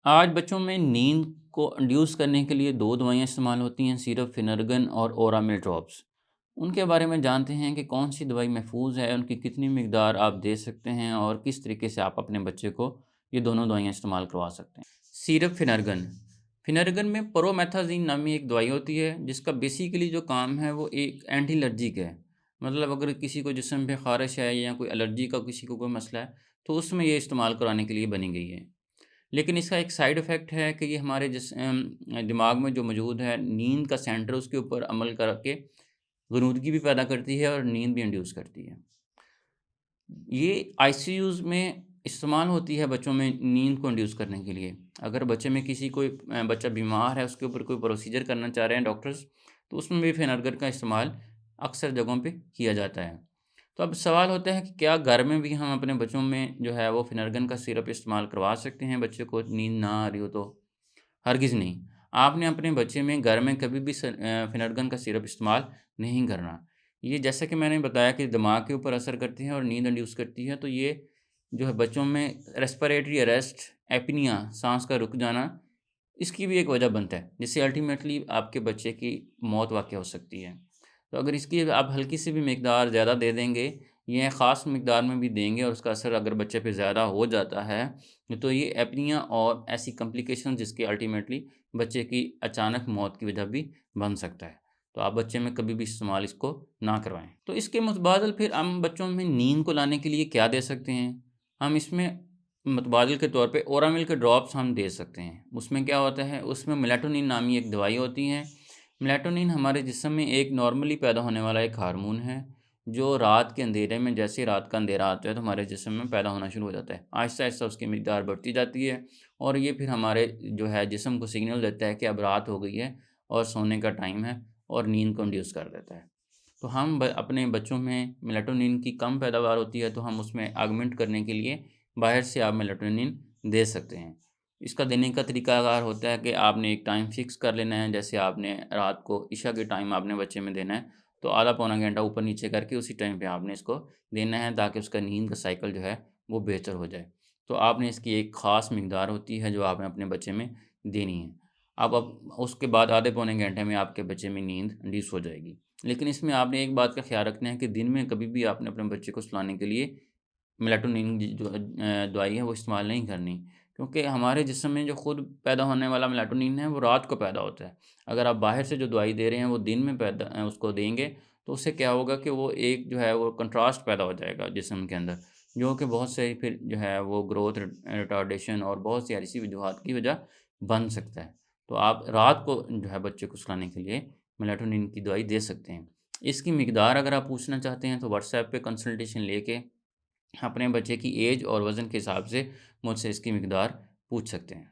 आज बच्चों में नींद को इंड्यूस करने के लिए 2 दवाइयाँ इस्तेमाल होती हैं, सिरप फिनर्गन और ओरामिल ड्रॉप्स। उनके बारे में जानते हैं कि कौन-सी दवाई महफ़ूज़ है, उनकी कितनी मिक़दार आप दे सकते हैं और किस तरीके से आप अपने बच्चे को ये दोनों दवाइयाँ इस्तेमाल करवा सकते हैं। सिरप फिनर्गन, फिनर्गन में प्रोमेथाज़ीन नामी एक दवाई होती है, जिसका बेसिकली जो काम है वो एक एंटी एलर्जिक है। मतलब अगर किसी को जिस्म पे ख़ारिश है या कोई एलर्जी का किसी को कोई मसला है, तो उसमें ये इस्तेमाल कराने के लिए बनी गई है। लेकिन इसका एक साइड इफ़ेक्ट है कि ये हमारे दिमाग में जो मौजूद है नींद का सेंटर उसके ऊपर अमल करके ग़ुनूदगी भी पैदा करती है और नींद भी इंड्यूस करती है। ये आईसीयूज़ में इस्तेमाल होती है बच्चों में नींद को इंड्यूस करने के लिए। अगर बच्चे में किसी कोई बच्चा बीमार है उसके ऊपर कोई प्रोसीजर करना चाह रहे हैं डॉक्टर्स, तो उसमें भी फेनर्गर का इस्तेमाल अक्सर जगहों पे किया जाता है। तो अब सवाल होता है कि क्या घर में भी हम अपने बच्चों में जो है वो फिनर्गन का सिरप इस्तेमाल करवा सकते हैं बच्चे को नींद ना आ रही हो तो? हरगिज़ नहीं। आपने अपने बच्चे में घर में कभी भी फिनर्गन का सिरप इस्तेमाल नहीं करना। ये जैसा कि मैंने बताया कि दिमाग के ऊपर असर करती है और नींद इंड्यूस करती है, तो ये जो है बच्चों में रेस्पिरेटरी अरेस्ट, एपनिया साँस का रुक जाना, इसकी भी एक वजह बनता है, जिससे अल्टीमेटली आपके बच्चे की मौत वाक़ई हो सकती है। तो अगर इसकी आप हल्की सी भी मिक़दार ज़्यादा दे देंगे या ख़ास मिक़दार में भी देंगे और उसका असर अगर बच्चे पे ज़्यादा हो जाता है, तो ये एपनिया और ऐसी कॉम्प्लिकेशन जिसके अल्टीमेटली बच्चे की अचानक मौत की वजह भी बन सकता है। तो आप बच्चे में कभी भी इस्तेमाल इसको ना करवाएँ। तो इसके मुतबादिल फिर हम बच्चों में नींद को लाने के लिए क्या दे सकते हैं? हम इसमें मुतबादिल के तौर पे ओरामिल के ड्रॉप्स हम दे सकते हैं। उसमें क्या होता है, उसमें मेलाटोनिन नामी एक दवाई होती है। मेलाटोनिन हमारे जिस्म में एक नॉर्मली पैदा होने वाला एक हार्मोन है, जो रात के अंधेरे में जैसे ही रात का अंधेरा आता है तो हमारे जिस्म में पैदा होना शुरू हो जाता है। आहिस्ता-आहिस्ता उसकी मिक़दार बढ़ती जाती है और ये फिर हमारे जो है जिस्म को सिग्नल देता है कि अब रात हो गई है और सोने का टाइम है और नींद को इंड्यूस कर देता है। तो हम अपने बच्चों में मेलाटोनिन की कम पैदावार होती है तो हम उसमें ऑगमेंट करने के लिए बाहर से आप मेलाटोनिन दे सकते हैं। इसका देने का तरीकाकार होता है कि आपने एक टाइम फ़िक्स कर लेना है, जैसे आपने रात को इशा के टाइम आपने बच्चे में देना है, तो आधा पौना घंटा ऊपर-नीचे करके उसी टाइम पे आपने इसको देना है ताकि उसका नींद का साइकिल जो है वो बेहतर हो जाए। तो आपने इसकी एक ख़ास मिक़दार होती है जो आपने अपने बच्चे में देनी है। अब उसके बाद आधे पौने घंटे में आपके बच्चे में नींद इंड्यूस हो जाएगी। लेकिन इसमें आपने एक बात का ख़्याल रखना है कि दिन में कभी भी आपने अपने बच्चे को सुलाने के लिए मेलाटोनिन जो दवाई है वो इस्तेमाल नहीं करनी। क्योंकि हमारे जिस्म में जो खुद पैदा होने वाला मेलाटोनिन है वो रात को पैदा होता है। अगर आप बाहर से जो दवाई दे रहे हैं वो दिन में उसको देंगे, तो उससे क्या होगा कि वो एक जो है वो कंट्रास्ट पैदा हो जाएगा जिस्म के अंदर, जो कि बहुत से फिर जो है वो ग्रोथ रिटार्डेशन और बहुत सी ऐसी वजूहात की वजह बन सकता है। तो आप रात को जो है बच्चे को सुलाने के लिए मेलाटोनिन की दवाई दे सकते हैं। इसकी मिक़दार अगर आप पूछना चाहते हैं तो व्हाट्सऐप पे कंसल्टेशन लेके अपने बच्चे की ऐज और वज़न के हिसाब से मुझसे इसकी मिक़दार पूछ सकते हैं।